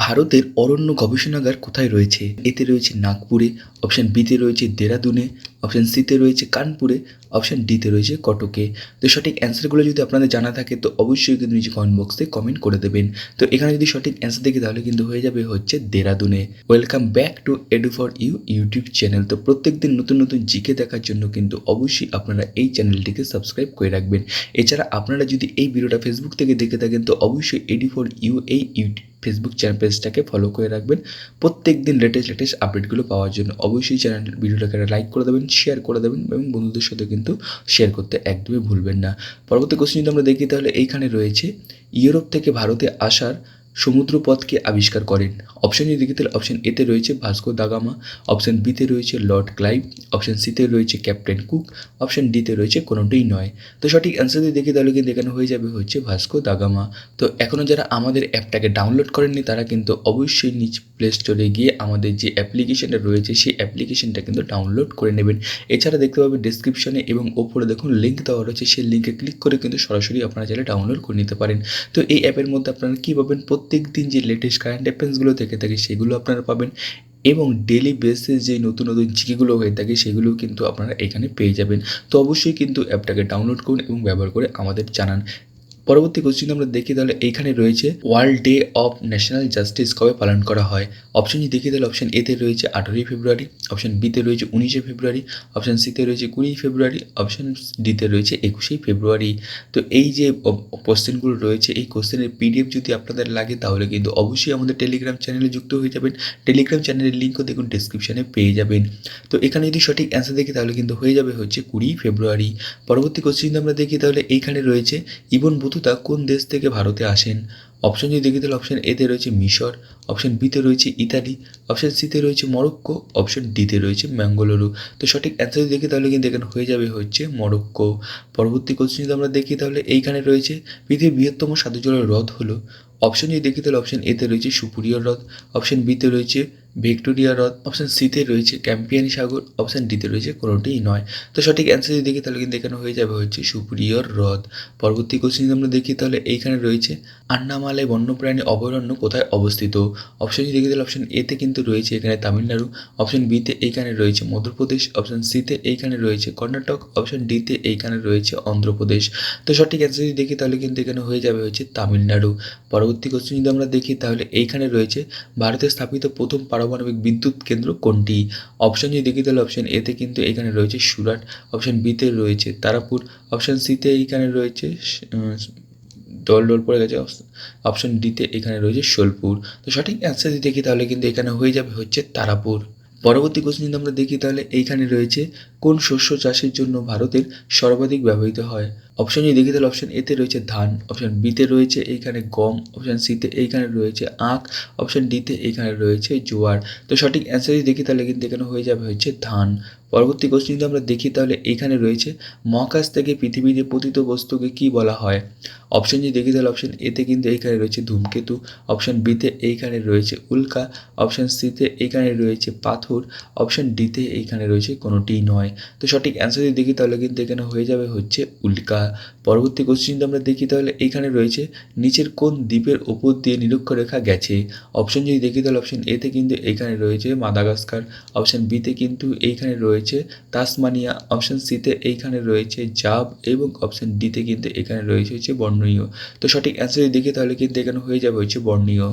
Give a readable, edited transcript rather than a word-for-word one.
ভারতের অরণ্য গবেষণাগার কোথায় রয়েছে? এতে রয়েছে নাগপুরে, অপশন বিতে রয়েছে দেরাদুনে, অপশন সিতে রয়েছে কানপুরে, অপশন ডিতে রয়েছে কটকে। তো সঠিক অ্যান্সারগুলো যদি আপনাদের জানা থাকে তো অবশ্যই কিন্তু নিচে কমেন্ট বক্সে কমেন্ট করে দেবেন। তো এখানে যদি সঠিক অ্যান্সার দেখি তাহলে কিন্তু হয়ে যাবে হচ্ছে দেরাদুনে। Welcome back to Edu for you YouTube channel. তো প্রত্যেকদিন নতুন নতুন জিকে দেখার জন্য কিন্তু অবশ্যই আপনারা এই চ্যানেলটিকে সাবস্ক্রাইব করে রাখবেন। এছাড়া আপনারা যদি এই ভিডিওটা ফেসবুক থেকে দেখে থাকেন তো অবশ্যই এডু ফর ইউ এই ইউটিউব ফেসবুক চ্যানেল পেজটাকে ফলো করে রাখবেন প্রত্যেক দিন লেটেস্ট আপডেটগুলো পাওয়ার জন্য। অবশ্যই চ্যানেল ভিডিওটাকে লাইক করে দেবেন, শেয়ার করে দেবেন এবং বন্ধুদের সাথে কিন্তু শেয়ার করতে একদমই ভুলবেন না। পরবর্তী কোশ্চেন যদি আমরা দেখি তাহলে এইখানে রয়েছে ইউরোপ থেকে ভারতে আসার সমুদ্রপথকে আবিষ্কার করেন। অপশন যদি দেখি তাহলে অপশন এতে রয়েছে ভাস্কো দা গামা, অপশন বিতে রয়েছে লর্ড ক্লাইভ, অপশন সিতে রয়েছে ক্যাপ্টেন কুক, অপশন ডিতে রয়েছে কোনোটাই নয়। তো সঠিক অ্যান্সার যদি দেখি তাহলে কিন্তু এখানে হয়ে যাবে হচ্ছে ভাস্কো দা গামা। তো এখনও যারা আমাদের অ্যাপটাকে ডাউনলোড করেননি তারা কিন্তু অবশ্যই নিজ প্লে স্টোরে গিয়ে আমাদের যে অ্যাপ্লিকেশনটা রয়েছে সেই অ্যাপ্লিকেশনটা কিন্তু ডাউনলোড করে নেবেন। এছাড়া দেখতে পাবেন ডিসক্রিপশনে এবং ওপরে দেখুন লিঙ্ক দেওয়া রয়েছে, সেই লিঙ্কে ক্লিক করে কিন্তু সরাসরি আপনারা চাইলে ডাউনলোড করে নিতে পারেন। তো এই অ্যাপের মধ্যে আপনারা কী পাবেন, প্রত্যেক দিন যে লেটেস্ট কারেন্ট অ্যাফেয়ার্সগুলো থেকে থাকে সেগুলো আপনারা পাবেন এবং ডেলি বেসিস যে নতুন নতুন জিকেগুলো হয়ে থাকে সেগুলো কিন্তু আপনারা এখানে পেয়ে যাবেন। তো অবশ্যই কিন্তু অ্যাপটাকে ডাউনলোড করুন এবং ব্যবহার করে আমাদের জানান। পরবর্তী কোশ্চেন আমরা দেখি তাহলে এইখানে রয়েছে world day of national justice কবে পালন করা হয়। অপশন যদি দেখি তাহলে অপশন এতে রয়েছে 18ই ফেব্রুয়ারি, অপশন বিতে রয়েছে 19শে ফেব্রুয়ারি, অপশন সিতে রয়েছে 20 ফেব্রুয়ারি, অপশন ডিতে রয়েছে 21শে ফেব্রুয়ারি। তো এই যে কোশ্চেনগুলো রয়েছে এই কোশ্চেনের পিডিএফ যদি আপনাদের লাগে তাহলে কিন্তু অবশ্যই আমাদের টেলিগ্রাম চ্যানেলে যুক্ত হয়ে যাবেন। টেলিগ্রাম চ্যানেলের লিঙ্কও দেখুন ডিসক্রিপশানে পেয়ে যাবেন। তো এখানে যদি সঠিক অ্যান্সার দেখি তাহলে কিন্তু হয়ে যাবে হচ্ছে 20 ফেব্রুয়ারি। পরবর্তী কোশ্চেন যদি আমরা দেখি তাহলে এইখানে রয়েছে ইবন বতুতা কোন দেশ থেকে ভারতে আসেন। অপশন যদি দেখি তাহলে অপশন এতে রয়েছে মিশর, অপশন বিতে রয়েছে ইতালি, অপশন সিতে রয়েছে মরক্কো, অপশন ডিতে রয়েছে ম্যাঙ্গালুরু। তো সঠিক অ্যান্সার যদি দেখি তাহলে কিন্তু এখানে হয়ে যাবে হচ্ছে মরক্কো। পরবর্তী কোশ্চেন যদি আমরা দেখি তাহলে এইখানে রয়েছে পৃথিবীর বৃহত্তম স্বাদু জলের হ্রদ হলো। অপশন যদি দেখি তাহলে অপশন এতে রয়েছে সুপুরিয়া হ্রদ, অপশন বিতে রয়েছে ভিক্টোরিয়া হ্রদ, অপশন সিতে রয়েছে ক্যাম্পিয়ানি সাগর, অপশন ডিতে রয়েছে কোনোটিই নয়। তো সঠিক অ্যান্সার যদি দেখি তাহলে কিন্তু এখানে হয়ে যাবে হচ্ছে সুপুরিয়র হ্রদ। পরবর্তী কোশ্চেন যদি আমরা দেখি তাহলে এইখানে রয়েছে আন্নামালাই বন্যপ্রাণী অভয়ারণ্য কোথায় অবস্থিত। অপশন যদি দেখি তাহলে অপশন এতে কিন্তু রয়েছে এখানে তামিলনাড়ু, অপশন বিতে এইখানে রয়েছে মধ্যপ্রদেশ, অপশন সিতে এইখানে রয়েছে কর্ণাটক, অপশন ডিতে এইখানে রয়েছে অন্ধ্রপ্রদেশ। তো সঠিক অ্যান্সার যদি দেখি তাহলে কিন্তু এখানে হয়ে যাবে হচ্ছে তামিলনাড়ু। পরবর্তী কোশ্চেন যদি আমরা দেখি তাহলে এইখানে রয়েছে ভারতে স্থাপিত প্রথম পারমাণবিক বিদ্যুৎ কেন্দ্র কোনটি। অপশন যদি দেখি তাহলে অপশন এতে কিন্তু এখানে রয়েছে সুরাট, অপশন বিতে রয়েছে তারাপুর, অপশন সিতে এইখানে রয়েছে ডল ডল পড়ে গেছে, অপশন ডিতে এখানে রয়েছে সোলপুর। তো সঠিক অ্যান্সার যদি দেখি তাহলে কিন্তু এখানে হয়ে যাবে হচ্ছে তারাপুর। পরবর্তী কোশ্চেন যদি আমরা দেখি তাহলে এইখানে রয়েছে কোন শস্য চাষের জন্য ভারতের সর্বাধিক ব্যবহৃত হয়। অপশন যদি দেখি তাহলে অপশন এতে রয়েছে ধান, অপশন বিতে রয়েছে এইখানে গম, অপশন সিতে এইখানে রয়েছে আখ, অপশন ডিতে এইখানে রয়েছে জোয়ার। তো সঠিক অ্যান্সার যদি দেখি তাহলে কিন্তু এখানে হয়ে যাবে হচ্ছে ধান। পরবর্তী কোশ্চেন যদি আমরা দেখি তাহলে এইখানে রয়েছে মহাকাশ থেকে পৃথিবীতে পতিত বস্তুকে কী বলা হয়। অপশন যদি দেখি তাহলে অপশন এতে কিন্তু এইখানে রয়েছে ধূমকেতু, অপশন বিতে এইখানে রয়েছে উল্কা, অপশন সিতে এইখানে রয়েছে পাথর, অপশন ডিতে এইখানে রয়েছে কোনোটিই নয়। তো সঠিক অ্যান্সার যদি দেখি তাহলে কিন্তু এখানে হয়ে যাবে হচ্ছে উল্কা। পরবর্তী কোশ্চেন যদি আমরা দেখি তাহলে এইখানে রয়েছে নিচের কোন দ্বীপের ওপর দিয়ে নিরক্ষরেখা গেছে। অপশন যদি দেখি তাহলে অপশন এতে কিন্তু এইখানে রয়েছে মাদাগাস্কার, অপশন বিতে কিন্তু এইখানে রয়েছে তাসমানিয়া, অপশন সিতে এইখানে রয়েছে জাভ এবং অপশন ডিতে কিন্তু এখানে রয়েছে হচ্ছে বর্নিও। তো সঠিক অ্যান্সার যদি দেখি তাহলে কিন্তু এখানে হয়ে যাবে হচ্ছে বর্নিও।